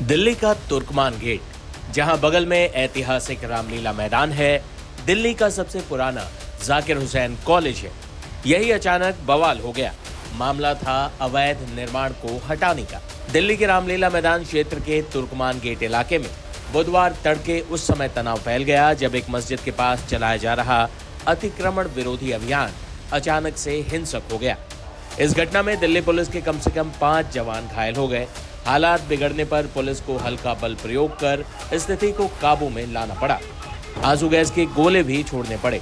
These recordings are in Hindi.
दिल्ली का तुर्कमान गेट, जहां बगल में ऐतिहासिक रामलीला मैदान है, दिल्ली का सबसे पुराना जाकिर हुसैन कॉलेज है, यही अचानक बवाल हो गया। मामला था अवैध निर्माण को हटाने का। दिल्ली के रामलीला मैदान क्षेत्र के तुर्कमान गेट इलाके में बुधवार तड़के उस समय तनाव फैल गया जब एक मस्जिद के पास चलाया जा रहा अतिक्रमण विरोधी अभियान अचानक से हिंसक हो गया। इस घटना में दिल्ली पुलिस के कम से कम 5 जवान घायल हो गए। हालात बिगड़ने पर पुलिस को हल्का बल प्रयोग कर स्थिति को काबू में लाना पड़ा। आंसू गैस के गोले भी छोड़ने पड़े।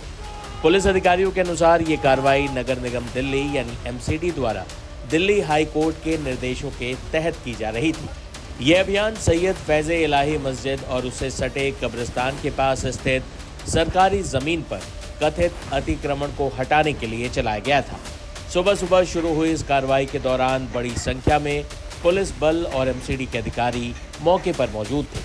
पुलिस अधिकारियों के अनुसार ये कार्रवाई नगर निगम दिल्ली यानी एमसीडी द्वारा दिल्ली हाई कोर्ट के निर्देशों के तहत की जा रही थी। यह अभियान सैयद फैज़े इलाही मस्जिद और उससे सटे कब्रिस्तान के पास स्थित सरकारी जमीन पर कथित अतिक्रमण को हटाने के लिए चलाया गया था। सुबह सुबह शुरू हुई इस कार्रवाई के दौरान बड़ी संख्या में पुलिस बल और एमसीडी के अधिकारी मौके पर मौजूद थे।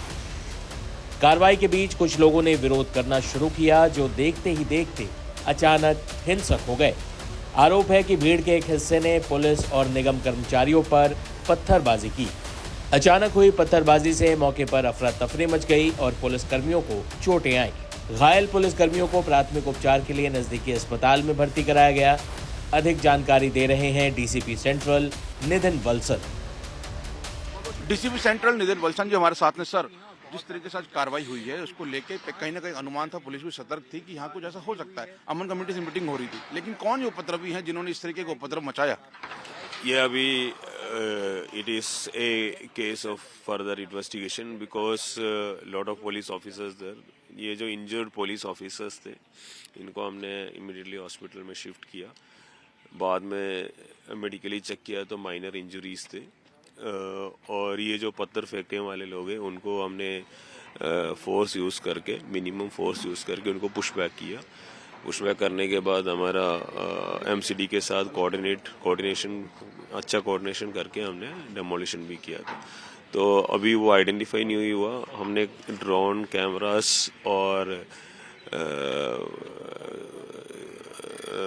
कार्रवाई के बीच कुछ लोगों ने विरोध करना शुरू किया, जो देखते ही देखते अचानक हिंसक हो गए। आरोप है कि भीड़ के एक हिस्से ने पुलिस और निगम कर्मचारियों पर पत्थरबाजी की। अचानक हुई पत्थरबाजी से मौके पर अफरा तफरी मच गई और पुलिसकर्मियों को चोटें आईं। घायल पुलिसकर्मियों को प्राथमिक उपचार के लिए नजदीकी अस्पताल में भर्ती कराया गया। अधिक जानकारी दे रहे हैं DCP central Nitin Valsan. DCP central Nitin Valsan ji हमारे साथ में। सर, जिस तरीके से आज कार्रवाई हुई है उसको लेके कहीं ना कहीं अनुमान था, पुलिस भी सतर्क थी कि यहाँ कुछ ऐसा हो सकता है। अमन कमेटी से मीटिंग हो रही थी, लेकिन कौन ये उपद्रवी हैं जिन्होंने इस तरीके का उपद्रव मचाया? ये अभी it is a case of further investigation because lot of police officers there. ये जो इंजर्ड पुलिस ऑफिसर्स थे इनको हमने इमीडिएटली हॉस्पिटल में शिफ्ट किया। बाद में मेडिकली चेक किया तो माइनर इंजरीज थे। और ये जो पत्थर फेंकने वाले लोग हैं उनको हमने फोर्स यूज़ करके, मिनिमम फोर्स यूज़ करके उनको पुश बैक किया। पुश बैक करने के बाद हमारा एमसीडी के साथ अच्छा कोऑर्डिनेशन करके हमने डेमोलिशन भी किया था। तो अभी वो आइडेंटिफाई नहीं हुआ। हमने ड्रोन कैमरास और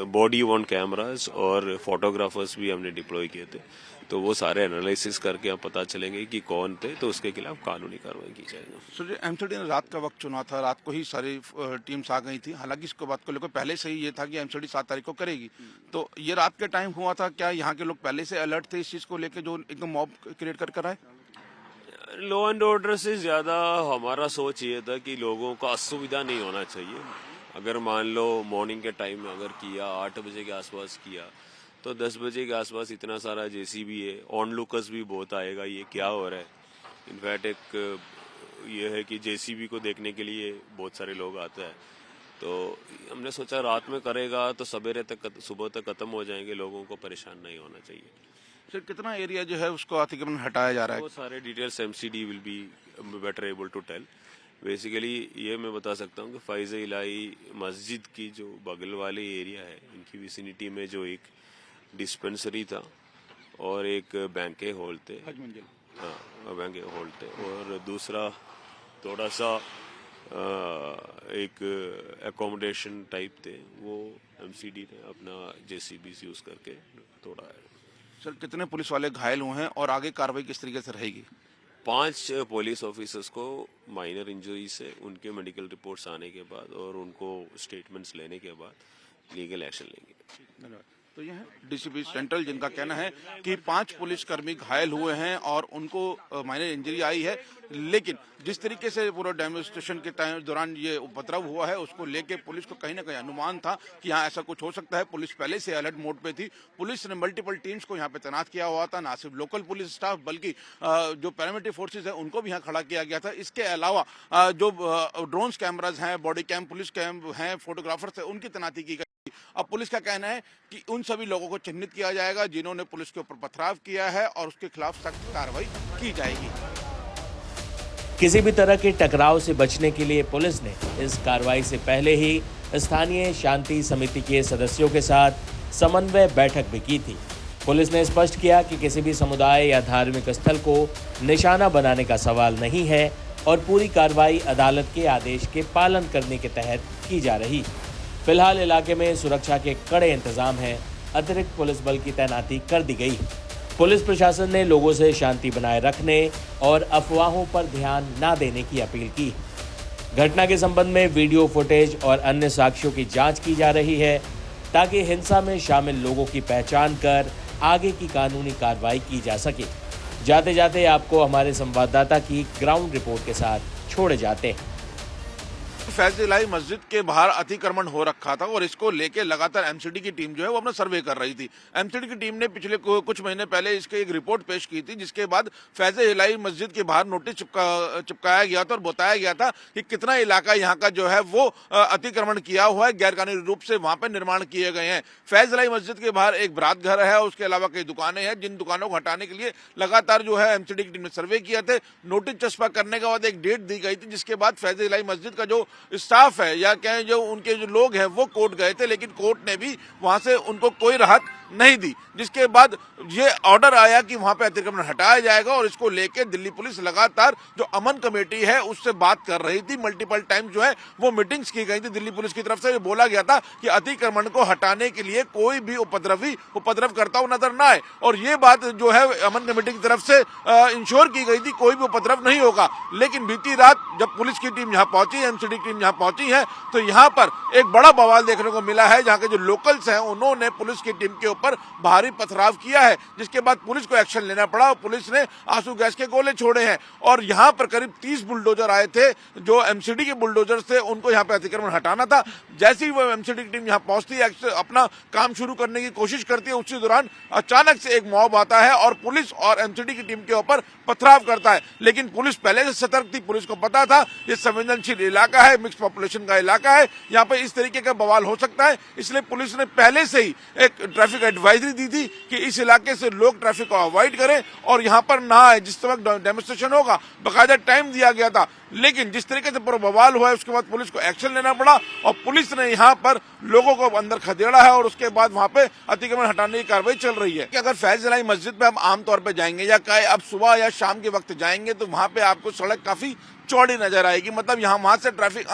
बॉडी वॉर्न कैमरास और फोटोग्राफर्स भी हमने डिप्लॉय किए थे। तो वो सारे एनालिसिस करके हम पता चलेंगे कि कौन थे, तो उसके खिलाफ कानूनी कार्रवाई की जाएगी। सर, एमसीडी ने रात का वक्त चुना था, रात को ही सारी टीम्स आ गई थी। हालांकि इसको बात को लेकर पहले से ही ये था कि एमसीडी 7 तारीख को करेगी। तो ये रात के टाइम हुआ था, क्या यहाँ के लोग पहले से अलर्ट थे इस चीज़ को लेकर जो एकदम मॉब क्रिएट कर आए? लॉ एंड ऑर्डर से ज़्यादा हमारा सोच ये था कि लोगों को असुविधा नहीं होना चाहिए। अगर मान लो मॉर्निंग के टाइम में अगर किया, 8 बजे के आसपास किया, तो 10 बजे के आसपास इतना सारा जेसीबी है, ऑन लुकर्स भी बहुत आएगा, ये क्या हो रहा है। इनफैक्ट एक ये है कि जेसीबी को देखने के लिए बहुत सारे लोग आते हैं। तो हमने सोचा रात में करेगा तो सवेरे तक, सुबह तक खत्म हो जाएंगे, लोगों को परेशान नहीं होना चाहिए। सर, कितना एरिया जो है उसको अतिक्रमण हटाया जा रहा है? वो सारे details MCD will be better able to tell. Basically ये मैं बता सकता हूँ कि फैज़े इलाही मस्जिद की जो बगल वाले एरिया है, इनकी विसिनिटी में जो एक डिस्पेंसरी था और एक बैंक हॉल थे। हाँ, बैंक हॉल थे। और दूसरा थोड़ा सा एक एकोमोडेशन टाइप थे, वो एमसीडी ने अपना जेसीबी यूज करके तोड़ा है। सर, कितने पुलिस वाले घायल हुए हैं और आगे कार्रवाई किस तरीके से रहेगी? 5 पुलिस ऑफिसर्स को माइनर इंजरी से उनके मेडिकल रिपोर्ट्स आने के बाद और उनको स्टेटमेंट्स लेने के बाद लीगल एक्शन लेंगे। धन्यवाद। तो यह है डीसीपी सेंट्रल, जिनका कहना है कि 5 पुलिसकर्मी घायल हुए हैं और उनको माइनर इंजरी आई है। लेकिन जिस तरीके से पूरा डेमोन्स्ट्रेशन के टाइम दौरान ये उपद्रव हुआ है उसको लेके पुलिस को कहीं ना कहीं अनुमान था कि यहाँ ऐसा कुछ हो सकता है। पुलिस पहले से अलर्ट मोड पे थी। पुलिस ने मल्टीपल टीम्स को यहाँ पे तैनात किया हुआ था, ना सिर्फ लोकल पुलिस स्टाफ बल्कि जो पैरामिलिट्री फोर्सेज है उनको भी यहाँ खड़ा किया गया था। इसके अलावा जो ड्रोन्स कैमराज हैं, बॉडी कैम, पुलिस कैम हैं, फोटोग्राफर्स है, उनकी तैनाती की गई। अब पुलिस का कहना है कि उन सभी लोगों को चिन्हित किया जाएगा जिन्होंने पुलिस के ऊपर पथराव किया है और उसके खिलाफ सख्त कार्रवाई की जाएगी। किसी भी तरह के टकराव से बचने के लिए पुलिस ने इस कार्रवाई से पहले ही स्थानीय शांति समिति के सदस्यों के साथ समन्वय बैठक भी की थी। पुलिस ने स्पष्ट किया कि किसी भी समुदाय या धार्मिक स्थल को निशाना बनाने का सवाल नहीं है और पूरी कार्रवाई अदालत के आदेश के पालन करने के तहत की जा रही। फिलहाल इलाके में सुरक्षा के कड़े इंतजाम हैं। अतिरिक्त पुलिस बल की तैनाती कर दी गई। पुलिस प्रशासन ने लोगों से शांति बनाए रखने और अफवाहों पर ध्यान न देने की अपील की। घटना के संबंध में वीडियो फुटेज और अन्य साक्ष्यों की जांच की जा रही है ताकि हिंसा में शामिल लोगों की पहचान कर आगे की कानूनी कार्रवाई की जा सके। जाते जाते आपको हमारे संवाददाता की ग्राउंड रिपोर्ट के साथ छोड़े जाते हैं। फैज इलाही मस्जिद के बाहर अतिक्रमण हो रखा था और इसको लेके लगातार एमसीडी की टीम जो है वो अपना सर्वे कर रही थी। एमसीडी की टीम ने पिछले कुछ महीने पहले इसके एक रिपोर्ट पेश की थी, जिसके बाद फैज इलाही मस्जिद के बाहर नोटिस चिपकाया गया था और बताया गया था कि कितना इलाका यहाँ का जो है वो अतिक्रमण किया हुआ है, गैरकानूनी रूप से वहां पर निर्माण किए गए हैं। फैज इलाही मस्जिद के बाहर एक बारात घर है, उसके अलावा कई दुकानें हैं, जिन दुकानों को हटाने के लिए लगातार जो है एमसीडी की टीम ने सर्वे किया थे। नोटिस चस्पा करने के बाद एक डेट दी गई थी, जिसके बाद फैज इलाही मस्जिद का जो स्टाफ है या कहें जो उनके जो लोग हैं वो कोर्ट गए थे, लेकिन कोर्ट ने भी वहां से उनको कोई राहत नहीं दी, जिसके बाद ये ऑर्डर आया कि वहां पे अतिक्रमण हटाया जाएगा। और इसको लेकर दिल्ली पुलिस लगातार जो अमन कमेटी है उससे बात कर रही थी। मल्टीपल टाइम जो है वो मीटिंग्स की गई थी। दिल्ली पुलिस की तरफ से ये बोला गया था कि अतिक्रमण को हटाने के लिए कोई भी उपद्रव करता हुआ नजर न आए, और ये बात जो है अमन कमेटी की तरफ से इंश्योर की गई थी कोई भी उपद्रव नहीं होगा। लेकिन बीती रात जब पुलिस की टीम यहाँ पहुंची, एमसीडी की टीम यहाँ पहुंची है, तो यहाँ पर एक बड़ा बवाल देखने को मिला है। जहाँ के जो लोकल्स हैं उन्होंने पुलिस की टीम के ऊपर भारी पथराव किया है, जिसके बाद पुलिस को एक्शन लेना पड़ा और पुलिस ने आंसू गैस के गोले छोड़े हैं। और यहाँ पर करीब 30 बुलडोजर आए थे, जो एमसीडी के बुलडोजर थे, उनको यहाँ पे अतिक्रमण हटाना था। जैसे ही वो एमसीडी की टीम यहाँ पहुंचती है, अपना काम शुरू करने की कोशिश करती है, उसी दौरान अचानक से एक मॉब आता है और पुलिस और एमसीडी की टीम के ऊपर पथराव करता है। लेकिन पुलिस पहले से सतर्क थी, पुलिस को पता था ये संवेदनशील इलाका है, मिक्स पॉपुलेशन का इलाका है, यहाँ पे इस तरीके का बवाल हो सकता है। इसलिए पुलिस ने पहले से ही एक ट्रैफिक एडवाइजरी दी थी कि इस इलाके से लोग ट्रैफिक को अवॉइड करें और यहाँ पर ना आए। जिस वक्त डेमोन्स्ट्रेशन होगा बकायदा टाइम दिया गया था, लेकिन जिस तरीके से पूरा बवाल हुआ है उसके बाद पुलिस को एक्शन लेना पड़ा और पुलिस ने यहाँ पर लोगों को अंदर खदेड़ा है और उसके बाद वहाँ पे अतिक्रमण हटाने की कार्रवाई चल रही है। कि अगर फैज इलाही मस्जिद पे हम आमतौर पे जाएंगे या कहीं अब सुबह या शाम के वक्त जाएंगे तो वहाँ पे आपको सड़क काफी चौड़ी नजर आएगी, मतलब यहाँ वहां से ट्रैफिक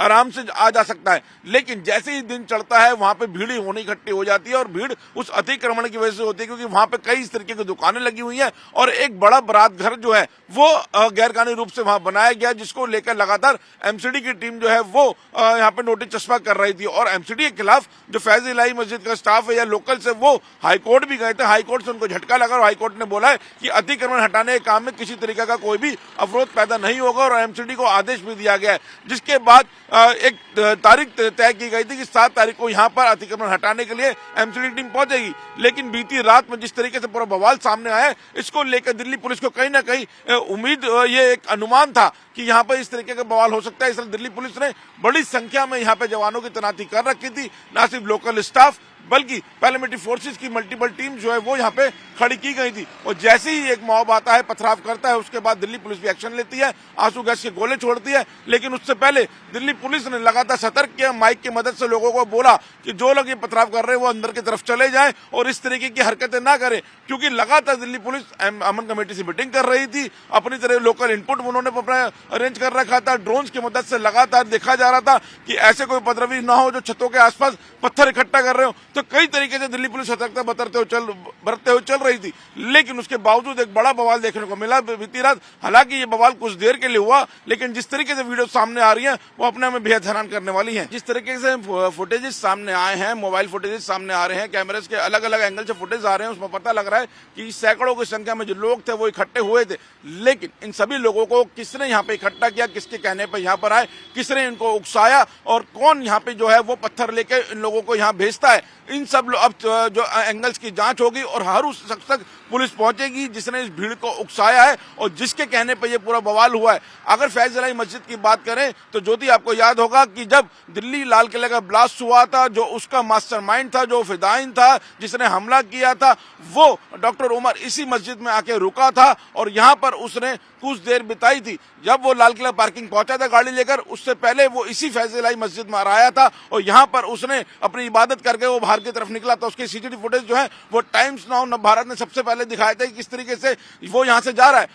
आराम से आ जा सकता है। लेकिन जैसे ही दिन चढ़ता है वहां पे भीड़ होनी इकट्ठी हो जाती है और भीड़ उस अतिक्रमण की वजह से होती है, क्योंकि वहां पे कई इस तरीके की दुकानें लगी हुई हैं और एक बड़ा बारात घर जो है वो गैरकानूनी रूप से वहां बनाया गया, जिसको लेकर लगातार एमसीडी की टीम जो है वो यहाँ पे नोटिस चस्पा कर रही थी। और एमसीडी के खिलाफ जो फैज इलाही मस्जिद का स्टाफ है या लोकल से वो हाईकोर्ट भी गए थे। हाईकोर्ट से उनको झटका लगा और हाईकोर्ट ने बोला है कि अतिक्रमण हटाने के काम में किसी तरीके का कोई भी अवरोध पैदा नहीं होगा और एमसीडी को आदेश भी दिया गया है। जिसके बाद एक तारीख तय की गई थी कि 7 तारीख को यहाँ पर अतिक्रमण हटाने के लिए एमसीडी टीम पहुंचेगी। लेकिन बीती रात में जिस तरीके से पूरा बवाल सामने आया है, इसको लेकर दिल्ली पुलिस को कहीं ना कहीं उम्मीद, ये एक अनुमान था कि यहाँ पर इस तरीके का बवाल हो सकता है। इसलिए दिल्ली पुलिस ने बड़ी संख्या में यहाँ पे जवानों की तैनाती कर रखी थी, न सिर्फ लोकल स्टाफ बल्कि पैरामिलिट्री फोर्सेस की मल्टीपल टीम जो है वो यहाँ पे खड़ी की गई थी। और जैसे ही एक मॉब आता है, पथराव करता है, उसके बाद दिल्ली पुलिस भी एक्शन लेती है, आंसू गैस के गोले छोड़ती है। लेकिन उससे पहले दिल्ली पुलिस ने लगातार सतर्क किया, माइक की मदद से लोगों को बोला कि जो लोग ये पथराव कर रहे हैं वो अंदर की तरफ चले जाएं और इस तरीके की हरकतें ना करें, क्योंकि लगातार दिल्ली पुलिस अमन कमेटी से मीटिंग कर रही थी। अपनी तरह लोकल इनपुट उन्होंने अपना अरेंज कर रखा था। ड्रोन्स की मदद से लगातार देखा जा रहा था कि ऐसे कोई उपद्रवी ना हो जो छतों के आसपास पत्थर इकट्ठा कर रहे हो। तो कई तरीके से दिल्ली पुलिस सतर्कता बरतते हुए चल रही थी, लेकिन उसके बावजूद एक बड़ा बवाल देखने को मिला बीती रात। हालांकि ये बवाल कुछ देर के लिए हुआ, लेकिन जिस तरीके से वीडियो सामने आ रही है वो अपने में बेहद हैरान करने वाली है। जिस तरीके से फुटेजेस सामने आए हैं, मोबाइल फुटेजेस सामने आ रहे हैं, कैमरेज के अलग अलग एंगल से फुटेज आ रहे हैं, उसमें पता लग रहा है कि सैकड़ों की संख्या में जो लोग थे वो इकट्ठे हुए थे। लेकिन इन सभी लोगों को किसने यहाँ पे इकट्ठा किया, किसके कहने पर यहाँ पर आए, किसने इनको उकसाया और कौन यहाँ पे जो है वो पत्थर लेके इन लोगों को यहाँ भेजता है, इन सब अब जो एंगल्स की जांच होगी और हर उस शख्स तक पुलिस पहुंचेगी जिसने इस भीड़ को उकसाया है और जिसके कहने पर यह पूरा बवाल हुआ है। अगर फैज इलाही मस्जिद की बात करें तो ज्योति, आपको याद होगा कि जब दिल्ली लाल किले का ब्लास्ट हुआ था, जो उसका मास्टरमाइंड था, जो फिदाइन था, जिसने हमला किया था, वो डॉक्टर उमर इसी मस्जिद में आके रुका था और यहाँ पर उसने कुछ देर बिताई थी। जब वो लाल किला पार्किंग पहुंचा था गाड़ी लेकर, उससे पहले वो इसी फैज इलाही मस्जिद में आया था और यहाँ पर उसने अपनी इबादत करके वो बाहर की तरफ निकला था। उसकी सीसीटीवी फुटेज जो है वो टाइम्स नाउ भारत ने सबसे पहले दिखाया था कि किस तरीके से वो यहाँ से जा रहा है।